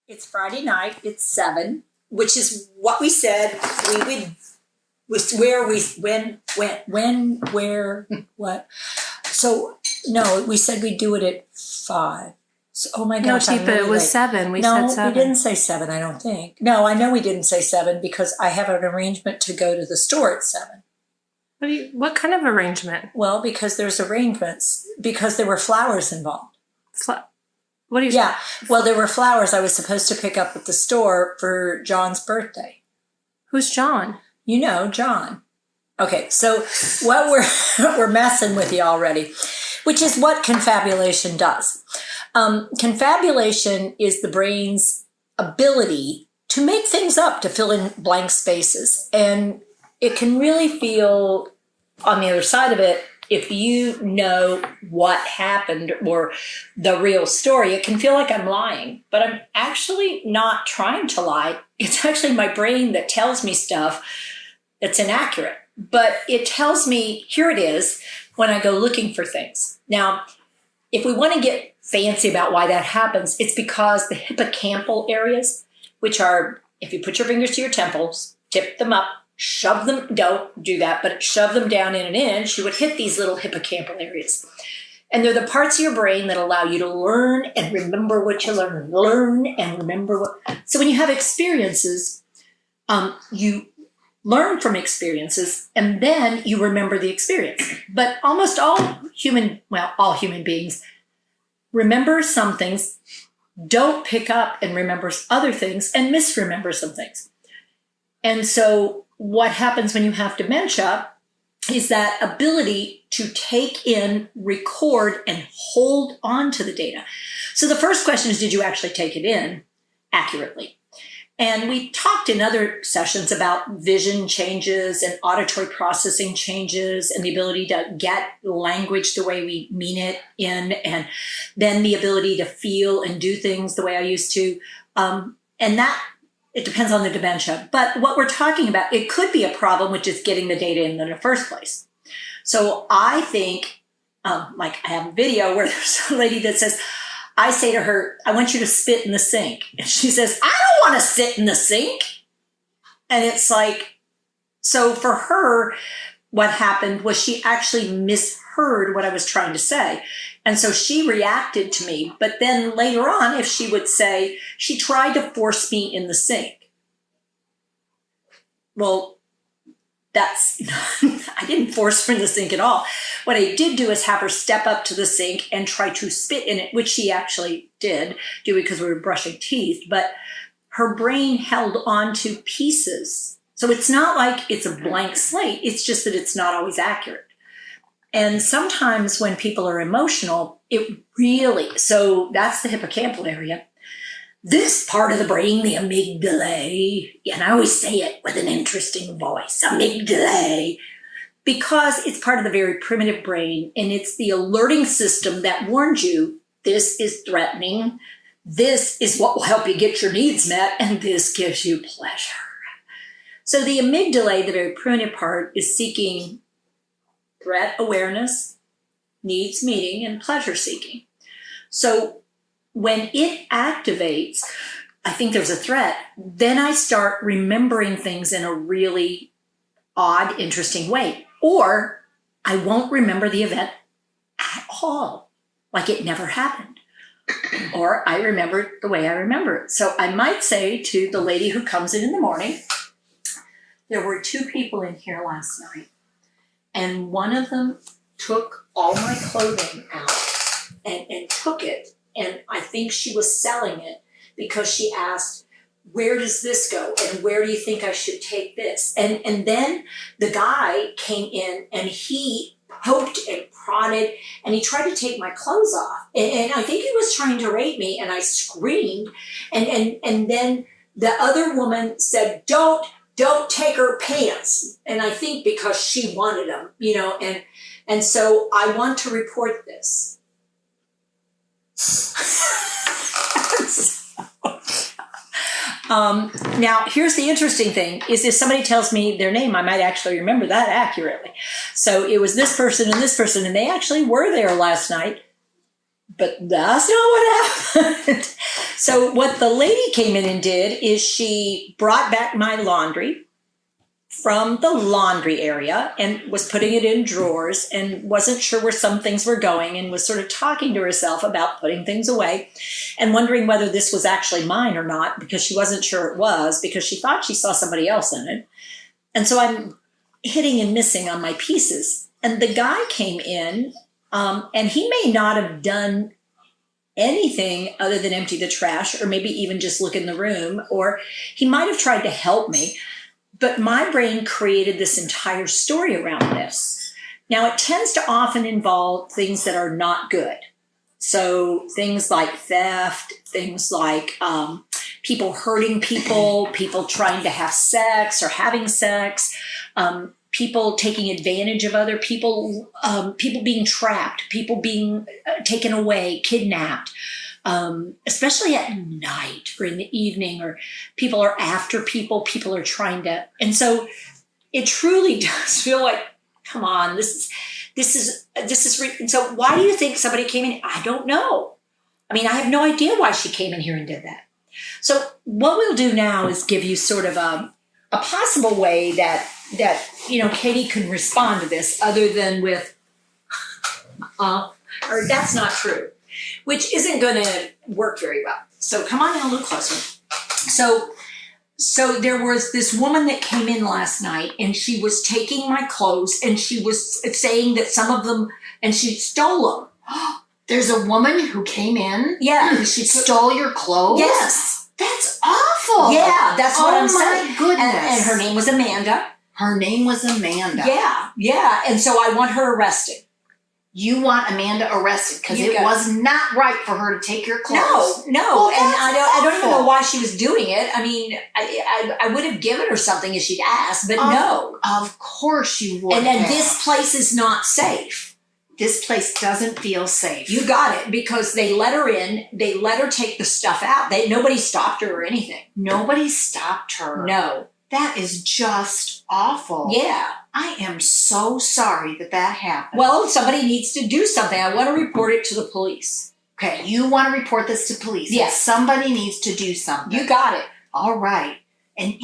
It's Friday night. It's 7, which is what we said we would. Was where we where what? So no, we said we'd do it at 5. So, oh my gosh! No, Tifa, really it was late. 7. We no, said 7. we didn't say 7. I don't think. No, I know we didn't say 7 because I have an arrangement to go to the store at 7. What kind of arrangement? Well, because there's arrangements because there were flowers involved. What are you? Yeah. Well, there were flowers I was supposed to pick up at the store for John's birthday. Who's John? You know, John. Okay, so what we're messing with you already, which is what confabulation does. Confabulation is the brain's ability to make things up, to fill in blank spaces. And it can really feel, on the other side of it, if you know what happened or the real story, it can feel like I'm lying, but I'm actually not trying to lie. It's actually my brain that tells me stuff that's inaccurate, but it tells me, here it is, when I go looking for things. Now, if we want to get fancy about why that happens, it's because the hippocampal areas, which are, if you put your fingers to your temples, tip them up, shove them, don't do that, but shove them down in an inch, you would hit these little hippocampal areas. And they're the parts of your brain that allow you to learn and remember what you learn and remember what. So when you have experiences, you learn from experiences and then you remember the experience. But almost all human beings remember some things, don't pick up and remember other things, and misremember some things. And so what happens when you have dementia is that ability to take in, record, and hold on to the data. So the first question is, did you actually take it in accurately? And we talked in other sessions about vision changes and auditory processing changes and the ability to get language the way we mean it in, and then the ability to feel and do things the way I used to. And that, it depends on the dementia. But what we're talking about, it could be a problem with just getting the data in the first place. So I think, like I have a video where there's a lady that says, I say to her, I want you to spit in the sink. And she says, I don't want to sit in the sink. And it's like, so for her, what happened was she actually misheard what I was trying to say. And so she reacted to me. But then later on, if she would say, she tried to force me in the sink. Well, that's, I didn't force her in the sink at all. What I did do is have her step up to the sink and try to spit in it, which she actually did do because we were brushing teeth. But her brain held on to pieces. So it's not like it's a blank slate. It's just that it's not always accurate. And sometimes when people are emotional, it really, so that's the hippocampal area. This part of the brain, the amygdala, and I always say it with an interesting voice, amygdala, because it's part of the very primitive brain, and it's the alerting system that warns you, this is threatening, this is what will help you get your needs met, and this gives you pleasure. So the amygdala, the very primitive part, is seeking threat awareness, needs meeting, and pleasure seeking. So when it activates, I think there's a threat, then I start remembering things in a really odd, interesting way. Or I won't remember the event at all, like it never happened. Or I remember it the way I remember it. So I might say to the lady who comes in the morning, there were 2 people in here last night, and one of them took all my clothing out and took it. And I think she was selling it because she asked, where does this go? And where do you think I should take this? And then the guy came in and he poked and prodded and he tried to take my clothes off. And I think he was trying to rape me, and I screamed. And then the other woman said, don't take her pants. And I think because she wanted them, and so I want to report this. Now, here's the interesting thing, is if somebody tells me their name, I might actually remember that accurately. So it was this person, and they actually were there last night, but that's not what happened. So what the lady came in and did is she brought back my laundry from the laundry area and was putting it in drawers and wasn't sure where some things were going and was sort of talking to herself about putting things away and wondering whether this was actually mine or not, because she wasn't sure it was, because she thought she saw somebody else in it. And so I'm hitting and missing on my pieces. And the guy came in, and he may not have done anything other than empty the trash or maybe even just look in the room, or he might have tried to help me. But my brain created this entire story around this. Now, it tends to often involve things that are not good. So things like theft, things like people hurting people, people trying to have sex or having sex, people taking advantage of other people, people being trapped, people being taken away, kidnapped. Especially at night or in the evening, or people are after people are trying to, and so it truly does feel like, come on, this is, and so why do you think somebody came in? I don't know. I mean, I have no idea why she came in here and did that. So what we'll do now is give you sort of a possible way that, Katie can respond to this other than with, or that's not true, which isn't going to work very well. So come on in a little closer. So there was this woman that came in last night, and she was taking my clothes, and she was saying that some of them, and she stole them. There's a woman who came in? Yeah. She stole your clothes? Yes. That's awful. Yeah, that's what I'm saying. Oh my goodness. And her name was Amanda. Her name was Amanda. Yeah. And so I want her arrested. You want Amanda arrested because it was not right for her to take your clothes. No. Well, and I don't even know awful. why she was doing it. I mean, I would have given her something if she'd asked, but no. Of course you would. And then this place is not safe. This place doesn't feel safe. You got it, because they let her in. They let her take the stuff out. Nobody stopped her or anything. Nobody stopped her. No. That is just awful. Yeah. I am so sorry that happened. Well, somebody needs to do something. I want to report it to the police. Okay, you want to report this to police. Yes. Somebody needs to do something. You got it. All right. And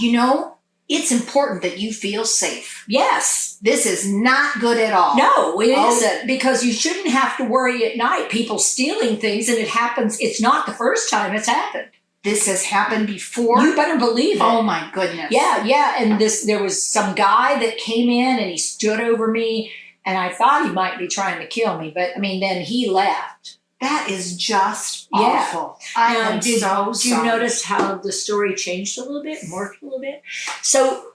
it's important that you feel safe. Yes. This is not good at all. No, it isn't, because you shouldn't have to worry at night. People stealing things, and it happens. It's not the first time it's happened. This has happened before? You better believe it. Oh my goodness. Yeah. And there was some guy that came in and he stood over me, and I thought he might be trying to kill me, but then he left. That is just awful. I am so sorry. Did you notice how the story changed a little bit, morphed a little bit? So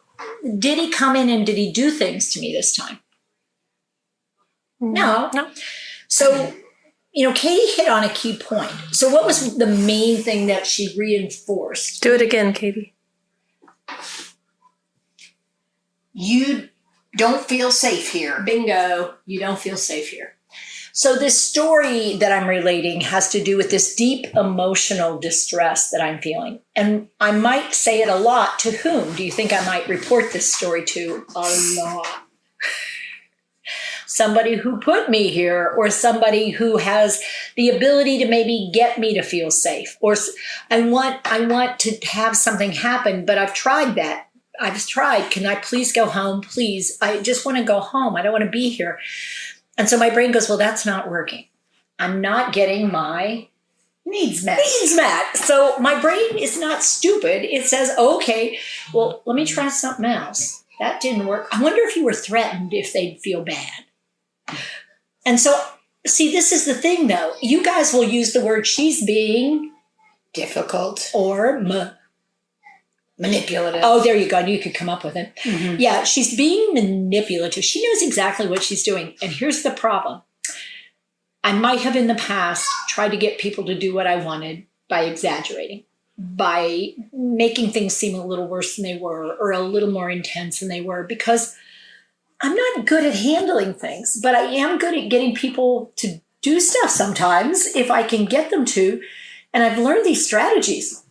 did he come in and did he do things to me this time? No. So, Katie hit on a key point. So what was the main thing that she reinforced? Do it again, Katie. You don't feel safe here. Bingo. You don't feel safe here. So this story that I'm relating has to do with this deep emotional distress that I'm feeling. And I might say it a lot. To whom do you think I might report this story to? A lot. Somebody who put me here, or somebody who has the ability to maybe get me to feel safe. Or I want to have something happen, but I've tried that. Can I please go home? Please. I just want to go home. I don't want to be here. And so my brain goes, well, that's not working. I'm not getting my needs met. So my brain is not stupid. It says, okay, well, let me try something else. That didn't work. I wonder if you were threatened, if they'd feel bad. And so, see, this is the thing, though. You guys will use the word she's being difficult or manipulative. Oh, there you go. You could come up with it. Mm-hmm. Yeah, she's being manipulative. She knows exactly what she's doing. And here's the problem. I might have in the past tried to get people to do what I wanted by exaggerating, by making things seem a little worse than they were, or a little more intense than they were, because I'm not good at handling things, but I am good at getting people to do stuff sometimes if I can get them to. And I've learned these strategies.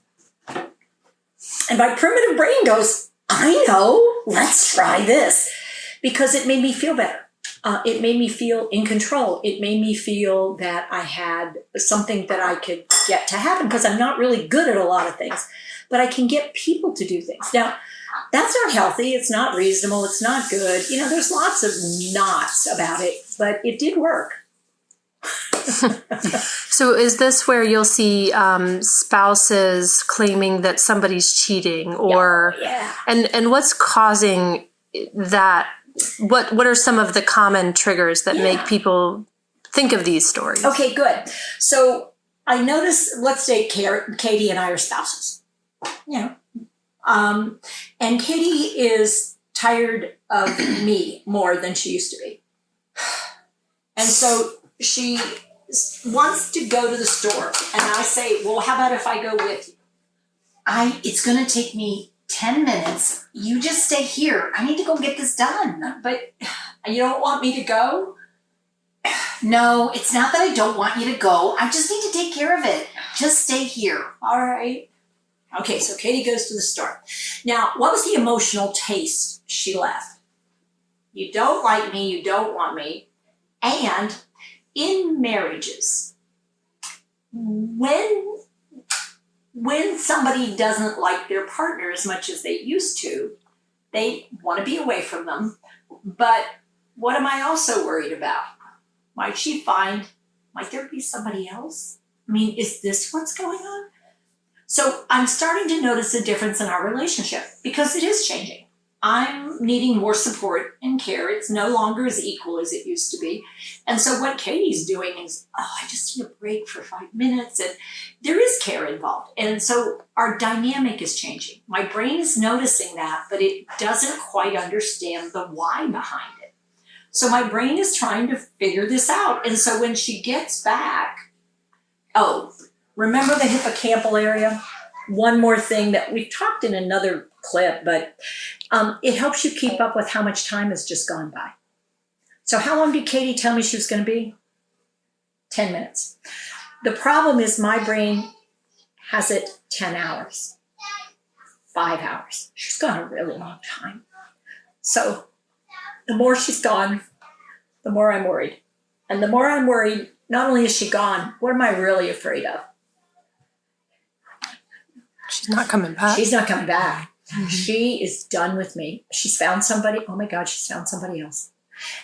And my primitive brain goes, I know, let's try this, because it made me feel better. It made me feel in control. It made me feel that I had something that I could get to happen, because I'm not really good at a lot of things, but I can get people to do things. Now, that's not healthy. It's not reasonable. It's not good. You know, there's lots of knots about it, but it did work. So is this where you'll see spouses claiming that somebody's cheating, or and what's causing that? What are some of the common triggers that make people think of these stories? Okay, good. So I noticed, let's say Katie and I are spouses, and Katie is tired of me more than she used to be. And so she wants to go to the store, and I say, well, how about if I go with you? It's going to take me 10 minutes. You just stay here. I need to go get this done. But you don't want me to go? No, it's not that I don't want you to go. I just need to take care of it. Just stay here. All right. Okay, so Katie goes to the store. Now, what was the emotional taste she left? You don't like me, you don't want me. And in marriages, when somebody doesn't like their partner as much as they used to, they want to be away from them. But what am I also worried about? Might there be somebody else? I mean, is this what's going on? So I'm starting to notice a difference in our relationship, because it is changing. I'm needing more support and care. It's no longer as equal as it used to be. And so what Katie's doing is, I just need a break for 5 minutes. And there is care involved. And so our dynamic is changing. My brain is noticing that, but it doesn't quite understand the why behind it. So my brain is trying to figure this out. And so when she gets back, remember the hippocampal area? One more thing that we've talked in another clip, but it helps you keep up with how much time has just gone by. So how long did Katie tell me she was going to be? 10 minutes. The problem is my brain has it 10 hours, 5 hours. She's gone a really long time. So the more she's gone, the more I'm worried. And the more I'm worried, not only is she gone, what am I really afraid of? She's not coming back. She's not coming back. Mm-hmm. She is done with me. She's found somebody. Oh my God, she's found somebody else.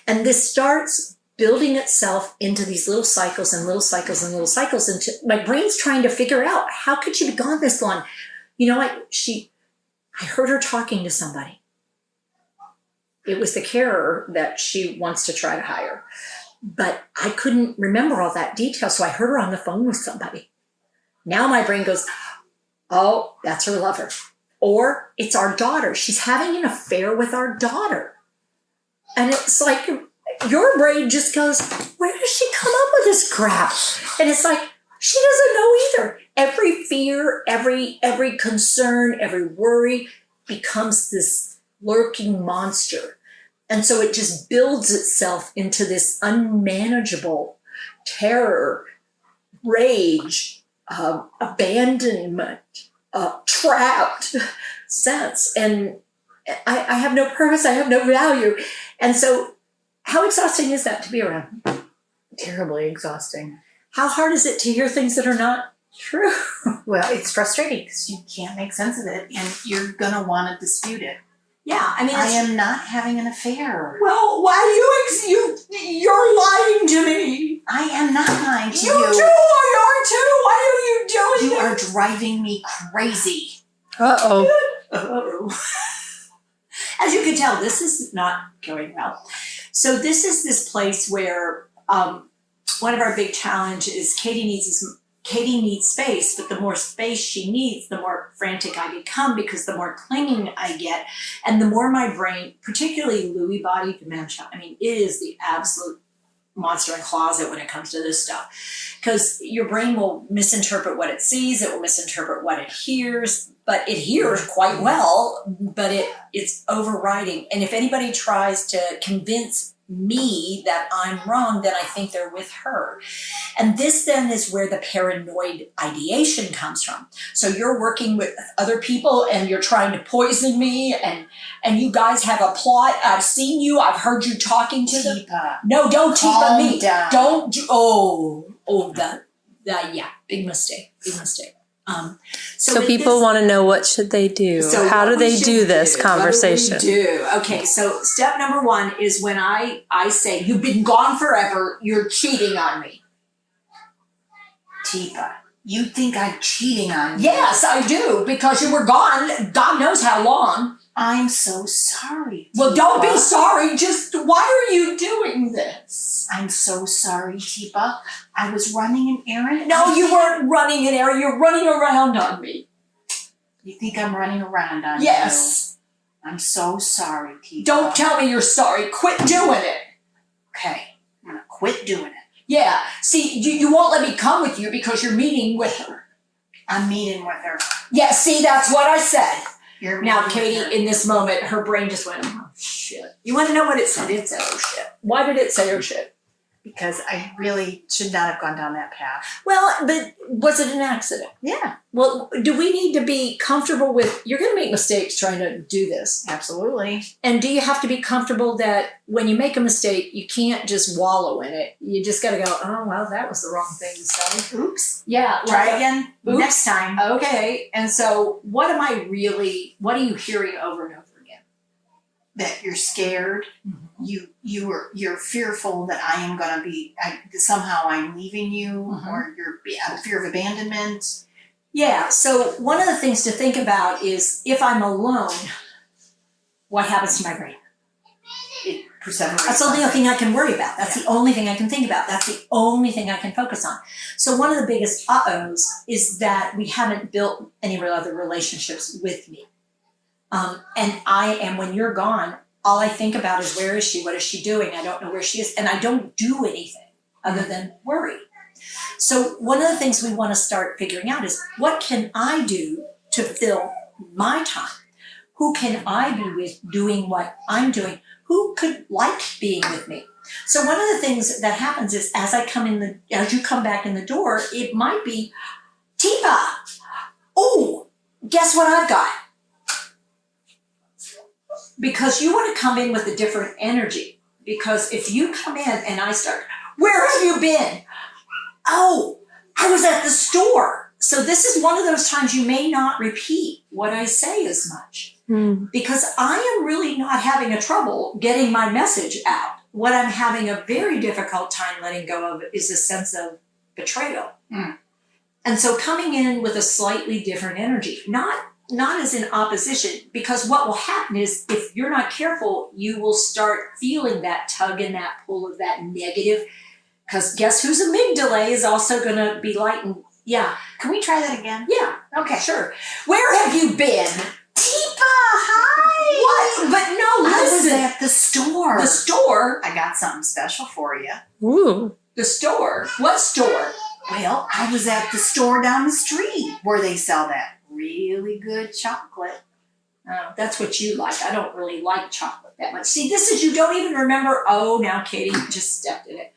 And this starts building itself into these little cycles and little cycles and little cycles. And my brain's trying to figure out, how could she be gone this long? You know, I heard her talking to somebody. It was the carer that she wants to try to hire. But I couldn't remember all that detail, so I heard her on the phone with somebody. Now my brain goes, oh, that's her lover. Or it's our daughter. She's having an affair with our daughter. And it's like, your brain just goes, where does she come up with this crap? And it's like, she doesn't know either. Every fear, every concern, every worry becomes this lurking monster. And so it just builds itself into this unmanageable terror, rage, abandonment, trapped sense. And I have no purpose. I have no value. And so how exhausting is that to be around? Terribly exhausting. How hard is it to hear things that are not true? Well, it's frustrating because you can't make sense of it, and you're going to want to dispute it. Yeah, I mean, I am not having an affair. Well, why you're lying to me? I am not lying to you. You too are too. Why are you doing You that? are driving me crazy. Uh-oh. As you can tell, this is not going well. So this is this place where one of our big challenges is Katie needs space, but the more space she needs, the more frantic I become, because the more clinging I get, and the more my brain, particularly Lewy body dementia, I mean, it is the absolute monster in closet when it comes to this stuff, because your brain will misinterpret what it sees, it will misinterpret what it hears, but it hears quite well, but it's overriding. And if anybody tries to convince me that I'm wrong, then I think they're with her. And this then is where the paranoid ideation comes from. So you're working with other people and you're trying to poison me, and you guys have a plot. I've seen you. I've heard you talking to them. No, don't Tipa me. Down. Don't. Yeah, big mistake. Big mistake. So people want to know, what should they do? So how what do they we should do this conversation? What do we do? Okay, so step number one is when I say, you've been gone forever, you're cheating on me. Tipa, you think I'm cheating on you? Yes, I do, because you were gone, God knows how long. I'm so sorry, Tipa. Well, don't be sorry, just why are you doing this? I'm so sorry, Tipa. I was running an errand. No, you weren't running an errand, you're running around on me. You think I'm running around on you? Yes. I'm so sorry, Tipa. Don't tell me you're sorry, quit doing it. Okay, I'm gonna quit doing it. Yeah, see, you won't let me come with you because you're meeting with her. I'm meeting with her. Yeah, see, that's what I said. You're Now, meeting Katie, with her. in this moment, her brain just went, oh, shit. You want to know what it said? It said, oh, shit. Why did it say, oh, shit? Because I really should not have gone down that path. Well, but was it an accident? Yeah, Well, do we need to be comfortable with, you're going to make mistakes trying to do this. absolutely. And do you have to be comfortable that when you make a mistake, you can't just wallow in it? You just got to go, oh, well, that was the wrong thing to say. Oops. Yeah. Try again Oops. next time. Okay. And so what are you hearing over and over again? That you're scared. You're fearful that I am going to be somehow I'm leaving you, or you're out of fear of abandonment. Yeah, so one of the things to think about is if I'm alone, what happens to my brain? It perseverates. That's the only thing I can worry about. That's the only thing I can think about. That's the only thing I can focus on. So one of the biggest uh-ohs is that we haven't built any real other relationships with me. And when you're gone, all I think about is, where is she? What is she doing? I don't know where she is. And I don't do anything other than worry. So one of the things we want to start figuring out is, what can I do to fill my time? Who can I be with doing what I'm doing? Who could like being with me? So one of the things that happens is, as you come back in the door, it might be, Tipa, oh, guess what I've got? Because you want to come in with a different energy. Because if you come in and I start, where have you been? Oh, I was at the store. So this is one of those times you may not repeat what I say as much. Because I am really not having a trouble getting my message out. What I'm having a very difficult time letting go of is a sense of betrayal. And so coming in with a slightly different energy, not as in opposition, because what will happen is, if you're not careful, you will start feeling that tug and that pull of that negative. Because guess whose amygdala is also going to be lightened? Yeah. Can we try that again? Yeah. Okay. Sure. Where have you been? Tipa, hi. What? But no, listen. I was at the store. The store? I got something special for you. Ooh. The store? What store? Well, I was at the store down the street where they sell that really good chocolate. Oh, that's what you like. I don't really like chocolate that much. See, this is, you don't even remember. Oh, now Katie just stepped in it.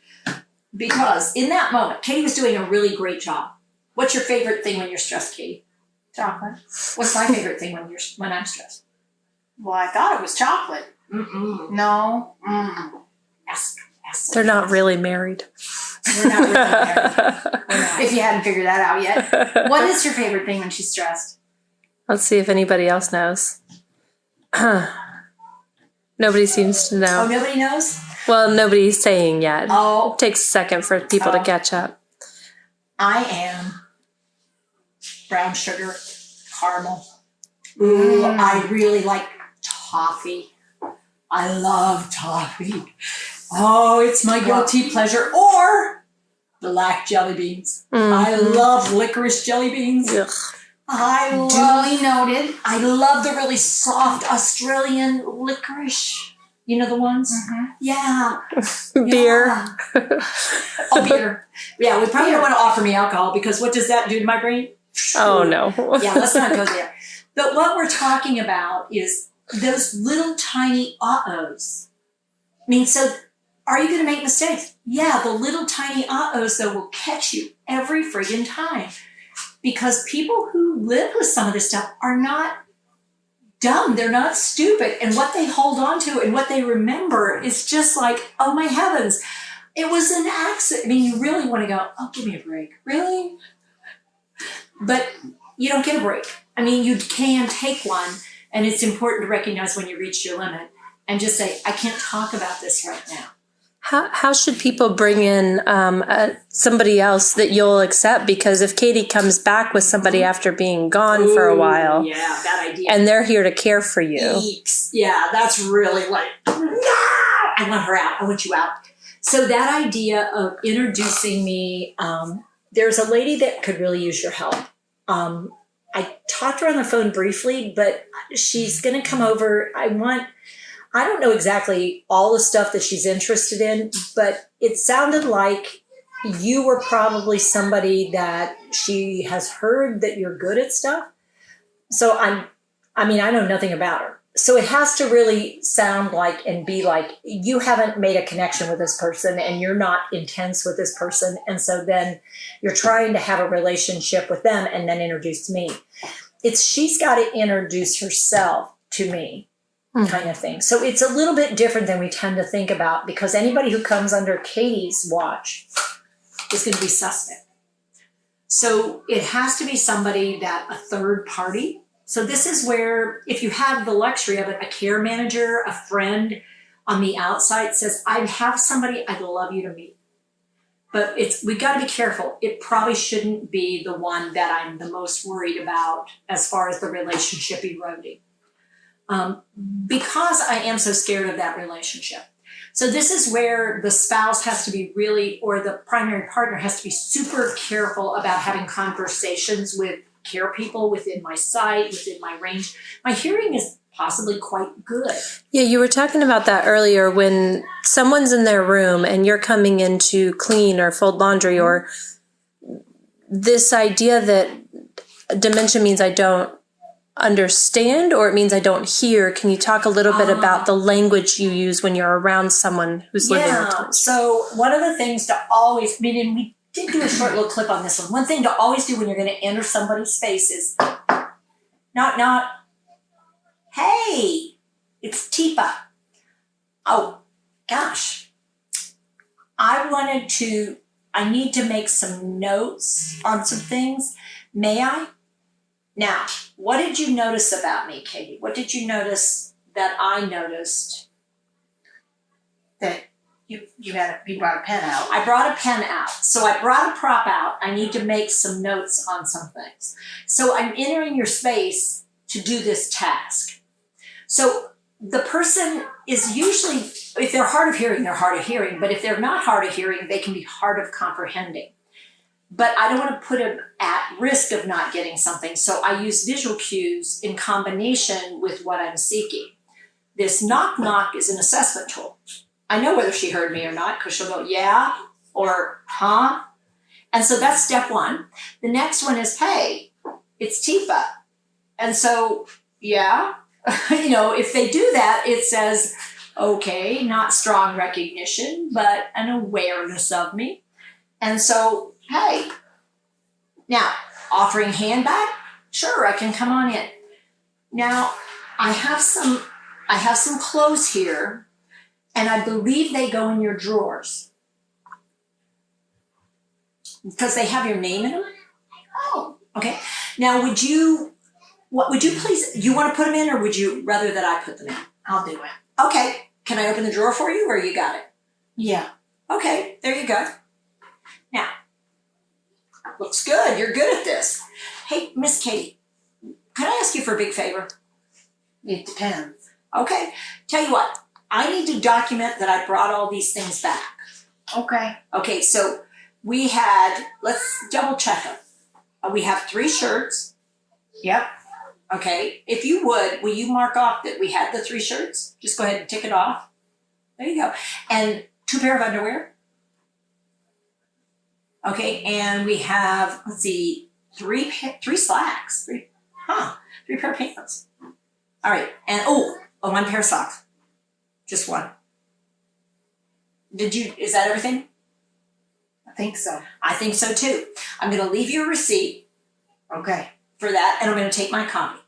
Because in that moment, Katie was doing a really great job. What's your favorite thing when you're stressed, Katie? Chocolate. What's my favorite thing when I'm stressed? Well, I thought it was chocolate. Mm-mm. No. Ask. They're not really married. We're not really married. We're not. If you hadn't figured that out yet. What is your favorite thing when she's stressed? Let's see if anybody else knows. Nobody seems to Oh, know. nobody knows? Well, nobody's saying yet. Oh, It takes a second for people to catch up. I am brown sugar, caramel. Ooh, I really like toffee. I love toffee. Oh, it's my guilty pleasure. Or black jelly beans. I love licorice jelly beans. Ugh. Duly noted. I love the really soft Australian licorice. You know the ones? Yeah. Beer. Yeah. Oh, beer. Yeah, we probably don't want to offer me alcohol, because what does that do to my brain? Oh, no. Yeah, let's not go there. But what we're talking about is those little tiny uh-ohs. I mean, so Are you going to make mistakes? Yeah, the little tiny uh-ohs, though, will catch you every friggin' time. Because people who live with some of this stuff are not dumb. They're not stupid. And what they hold on to and what they remember is just like, oh my heavens, it was an accident. I mean, you really want to go, oh, give me a break. Really? But you don't get a break. I mean, you can take one, and it's important to recognize when you reach your limit and just say, I can't talk about this right now. How should people bring in somebody else that you'll accept? Because if Katie comes back with somebody after being gone for a while, yeah, that idea, and they're here to care for you, Eeks. Yeah, that's really like, no! I want her out. I want you out. So that idea of introducing me, there's a lady that could really use your help. I talked to her on the phone briefly, but she's going to come over. I don't know exactly all the stuff that she's interested in, but it sounded like you were probably somebody that she has heard that you're good at stuff. So I know nothing about her. So it has to really sound like and be like you haven't made a connection with this person and you're not intense with this person. And so then you're trying to have a relationship with them and then introduce me. She's got to introduce herself to me. Kind of thing. So it's a little bit different than we tend to think about, because anybody who comes under Katie's watch is going to be suspect. So it has to be somebody that a third party. So this is where, if you have the luxury of it, a care manager, a friend on the outside says, I have somebody I'd love you to meet. But we got to be careful. It probably shouldn't be the one that I'm the most worried about as far as the relationship eroding. Because I am so scared of that relationship. So this is where the spouse has to be really, or the primary partner has to be super careful about having conversations with care people within my sight, within my range. My hearing is possibly quite good. Yeah, you were talking about that earlier when someone's in their room and you're coming in to clean or fold laundry, or this idea that dementia means I don't understand, or it means I don't hear. Can you talk a little bit about the language you use when you're around someone who's living with dementia? So one of the things to always, and we did do a short little clip on this one. One thing to always do when you're going to enter somebody's space is not, hey, it's Tifa. Oh, gosh. I need to make some notes on some things. May I? Now, what did you notice about me, Katie? What did you notice that I noticed? That you brought a pen out. I brought a pen out. So I brought a prop out. I need to make some notes on some things. So I'm entering your space to do this task. So the person is usually, if they're hard of hearing, they're hard of hearing. But if they're not hard of hearing, they can be hard of comprehending. But I don't want to put them at risk of not getting something. So I use visual cues in combination with what I'm seeking. This knock knock is an assessment tool. I know whether she heard me or not, because she'll go, yeah, or huh? And so that's step one. The next one is, hey, it's Tifa. And so, yeah, if they do that, it says, okay, not strong recognition, but an awareness of me. And so, hey, now, offering hand back? Sure, I can come on in. Now, I have some clothes here, and I believe they go in your drawers. Because they have your name in them? Oh, okay. Now, would you please, you want to put them in, or would you rather that I put them in? I'll do it. Okay. Can I open the drawer for you, or you got it? Yeah. Okay, there you go. Now, looks good. You're good at this. Hey, Miss Katie, could I ask you for a big favor? It depends. Okay. Tell you what, I need to document that I brought all these things back. Okay. Okay, so let's double check them. We have 3 shirts. Yep. Okay. If you would, will you mark off that we had the 3 shirts? Just go ahead and tick it off. There you go. And 2 pair of underwear. Okay, and we have, let's see, 3 slacks. 3 pair of pants. All right, and 1 pair of socks. Just 1. Is that everything? I think so. I think so too. I'm going to leave you a receipt Okay. for that, and I'm going to take my copy.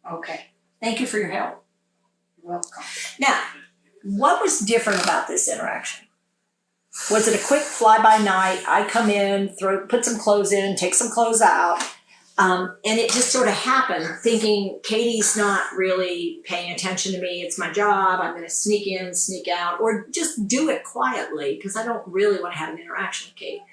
Okay. Thank you for your help. You're welcome. Now, what was different about this interaction? Was it a quick fly-by-night? I come in, put some clothes in, take some clothes out, and it just sort of happened, thinking Katie's not really paying attention to me. It's my job. I'm going to sneak in, sneak out, or just do it quietly because I don't really want to have an interaction with Katie.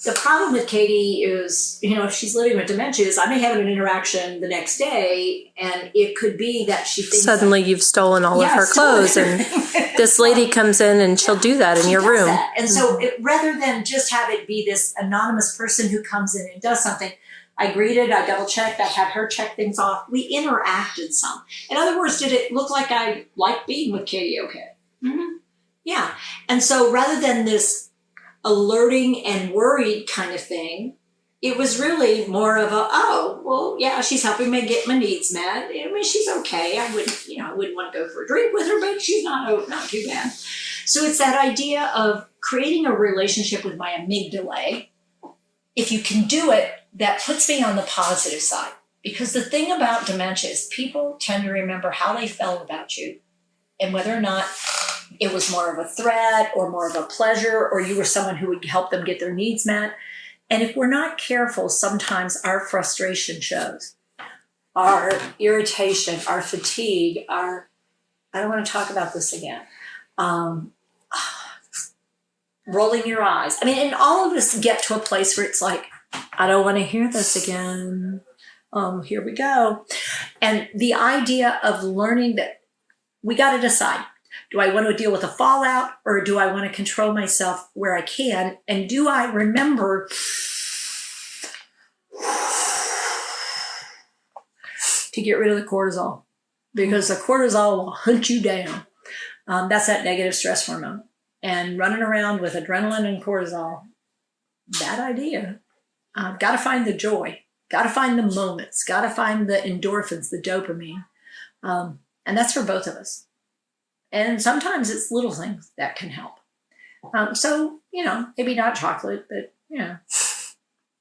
The problem with Katie is, if she's living with dementia, is I may have an interaction the next day, and it could be that she thinks suddenly you've stolen all of her clothes, and this lady comes in and she'll do that in your room. And so rather than just have it be this anonymous person who comes in and does something, I greeted, I double-checked, I had her check things off. We interacted some. In other words, did it look like I liked being with Katie okay? Mm-hmm. Yeah. And so rather than this alerting and worried kind of thing, it was really more of she's helping me get my needs met. I mean, she's okay. I wouldn't want to go for a drink with her, but she's not too bad. So it's that idea of creating a relationship with my amygdala. If you can do it, that puts me on the positive side. Because the thing about dementia is people tend to remember how they felt about you and whether or not it was more of a threat or more of a pleasure, or you were someone who would help them get their needs met. And if we're not careful, sometimes our frustration shows. Our irritation, our fatigue, I don't want to talk about this again. Rolling your eyes. I mean, and all of us get to a place where it's like, I don't want to hear this again. Here we go. And the idea of learning that we got to decide. Do I want to deal with the fallout, or do I want to control myself where I can? And do I remember to get rid of the cortisol? Because the cortisol will hunt you down. That's that negative stress hormone. And running around with adrenaline and cortisol, bad idea. Got to find the joy. Got to find the moments. Got to find the endorphins, the dopamine. And that's for both of us. And sometimes it's little things that can help. So, maybe not chocolate, but,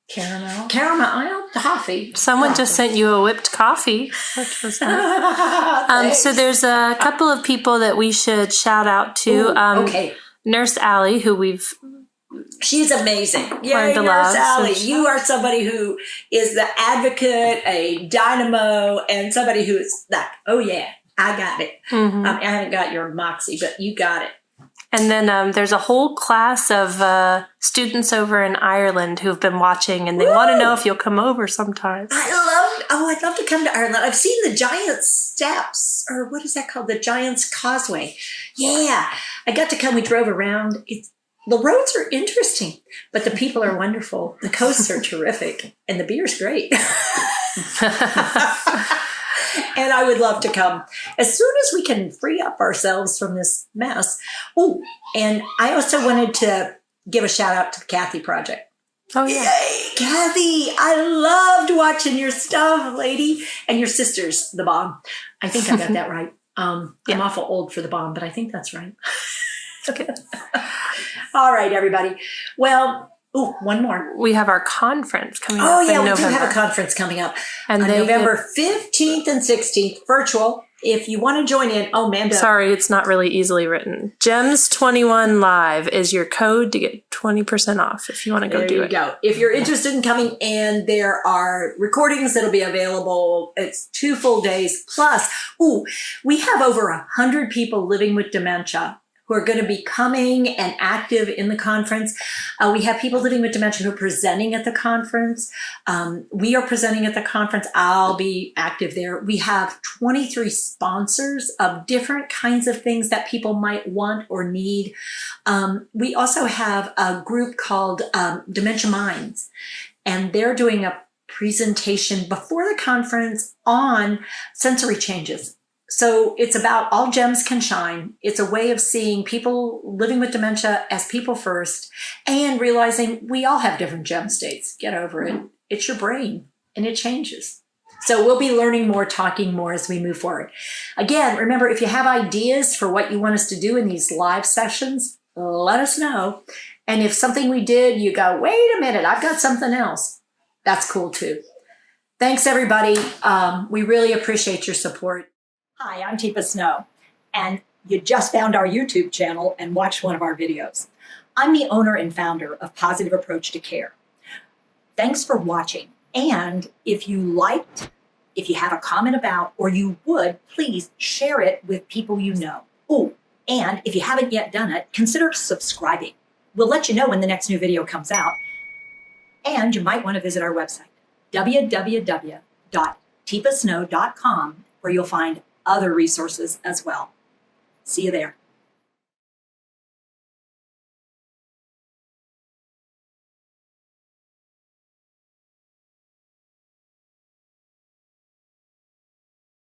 caramel, toffee. Someone just sent you a whipped coffee. What was that? So there's a couple of people that we should shout out to. Okay. Nurse Allie, who she's amazing. Yay, Nurse Nurse Allie. You are somebody who is the advocate, a dynamo, and somebody who is like, oh yeah, I got it. Mm-hmm. I haven't got your moxie, but you got it. And then there's a whole class of students over in Ireland who've been watching, and they want to know if you'll come over sometime. I'd love to come to Ireland. I've seen the Giant's Steps, or what is that called? The Giant's Causeway. Yeah, I got to come. We drove around. The roads are interesting, but the people are wonderful. The coasts are terrific, and the beer's great. And I would love to come as soon as we can free up ourselves from this mess. Oh, and I also wanted to give a shout out to the Kathy Project. Oh, yeah. Yay, Kathy. I loved watching your stuff, lady. And your sister's The Bomb. I think I got that right. I'm awful old for The Bomb, but I think that's right. Okay. All right, everybody. Well, one more. We have our conference coming up. Oh, yeah, in we November. do have a conference coming up. And on November 15th and 16th, virtual. If you want to join in, Manda. Sorry, it's not really easily written. GEMS21 Live is your code to get 20% off if you want to go do it. There you go. If you're interested in coming in, there are recordings that'll be available. It's 2 full days. Plus, we have over 100 people living with dementia who are going to be coming and active in the conference. We have people living with dementia who are presenting at the conference. We are presenting at the conference. I'll be active there. We have 23 sponsors of different kinds of things that people might want or need. We also have a group called Dementia Minds, and they're doing a presentation before the conference on sensory changes. So it's about all gems can shine. It's a way of seeing people living with dementia as people first and realizing we all have different gem states. Get over it. It's your brain and it changes. So we'll be learning more, talking more as we move forward. Again, remember, if you have ideas for what you want us to do in these live sessions, let us know. And if something we did, you go, wait a minute, I've got something else. That's cool too. Thanks, everybody. We really appreciate your support. Hi, I'm Tifa Snow, and you just found our YouTube channel and watched one of our videos. I'm the owner and founder of Positive Approach to Care. Thanks for watching. And if you liked, if you have a comment about, or you would, please share it with people you know. Oh, and if you haven't yet done it, consider subscribing. We'll let you know when the next new video comes out. And you might want to visit our website, www.tifasnow.com, where you'll find other resources as well. See you there.